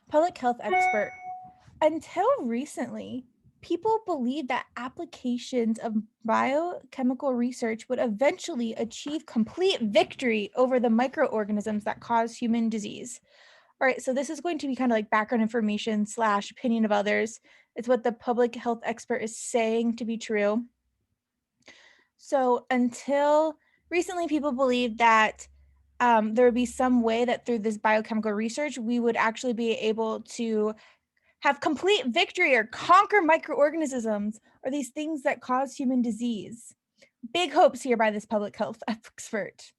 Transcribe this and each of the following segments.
Public health expert. Until recently, people believed that applications of biochemical research would eventually achieve complete victory over the microorganisms that cause human disease. All right, so this is going to be kind of like background information / opinion of others. It's what the public health expert is saying to be true. So until recently, people believed that there would be some way that through this biochemical research, we would actually be able to have complete victory or conquer microorganisms or these things that cause human disease. Big hopes here by this public health expert.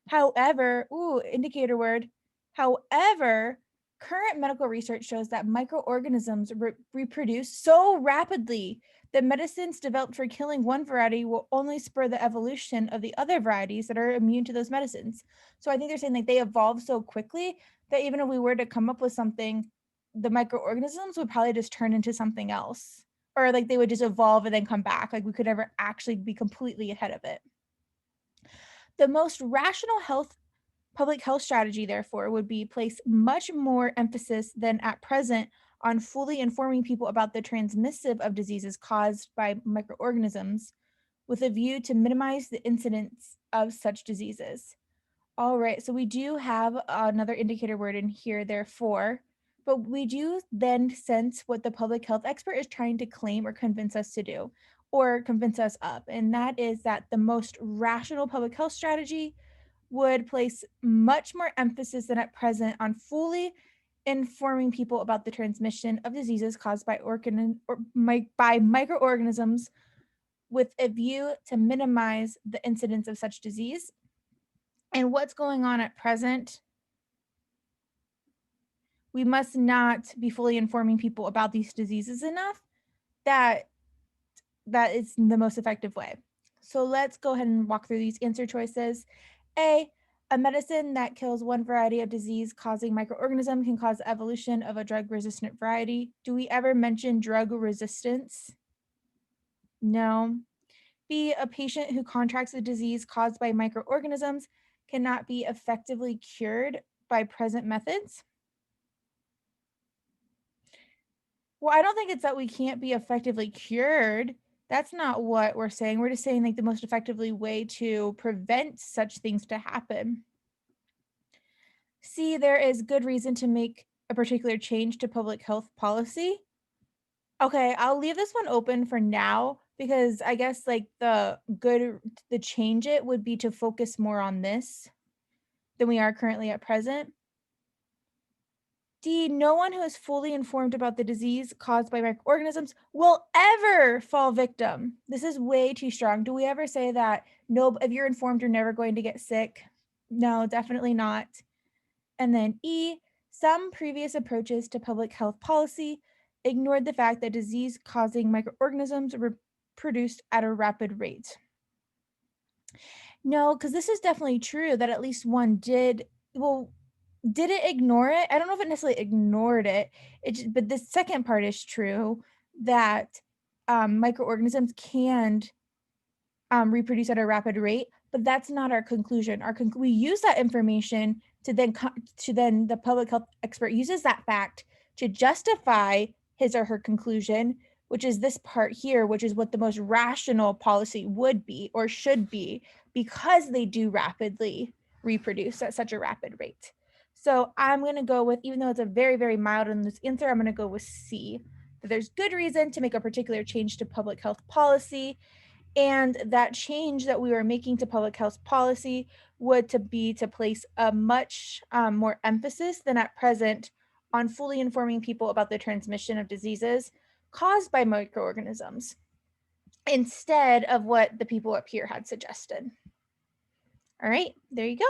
However, indicator word. However, current medical research shows that microorganisms reproduce so rapidly that medicines developed for killing one variety will only spur the evolution of the other varieties that are immune to those medicines. So I think they're saying like they evolve so quickly that even if we were to come up with something, the microorganisms would probably just turn into something else. Or like they would just evolve and then come back. Like we could never actually be completely ahead of it. The most rational public health strategy, therefore, would be place much more emphasis than at present on fully informing people about the transmissive of diseases caused by microorganisms with a view to minimize the incidence of such diseases. All right, so we do have another indicator word in here, therefore, but we do then sense what the public health expert is trying to claim or convince us to do or convince us of, and that is that the most rational public health strategy would place much more emphasis than at present on fully informing people about the transmission of diseases caused by microorganisms with a view to minimize the incidence of such disease. And what's going on at present, we must not be fully informing people about these diseases enough that is the most effective way. So let's go ahead and walk through these answer choices. A medicine that kills one variety of disease causing microorganism can cause the evolution of a drug-resistant variety. Do we ever mention drug resistance? No. B, a patient who contracts a disease caused by microorganisms cannot be effectively cured by present methods. Well, I don't think it's that we can't be effectively cured. That's not what we're saying. We're just saying like the most effectively way to prevent such things to happen. C, there is good reason to make a particular change to public health policy. Okay, I'll leave this one open for now because I guess like the change it would be to focus more on this than we are currently at present. D, no one who is fully informed about the disease caused by microorganisms will ever fall victim. This is way too strong. Do we ever say that, no, if you're informed, you're never going to get sick? No, definitely not. And then E, some previous approaches to public health policy ignored the fact that disease-causing microorganisms reproduced at a rapid rate. No, because this is definitely true that at least one did. Well, did it ignore it? I don't know if it necessarily ignored it. But the second part is true that microorganisms can reproduce at a rapid rate, but that's not our conclusion. We use that information to then the public health expert uses that fact to justify his or her conclusion, which is this part here, which is what the most rational policy would be or should be, because they do rapidly reproduce at such a rapid rate. So I'm going to go with, even though it's a very, very mild on this answer, I'm going to go with C. That there's good reason to make a particular change to public health policy, and that change that we were making to public health policy would to place a much more emphasis than at present on fully informing people about the transmission of diseases caused by microorganisms, instead of what the people up here had suggested. All right, there you go.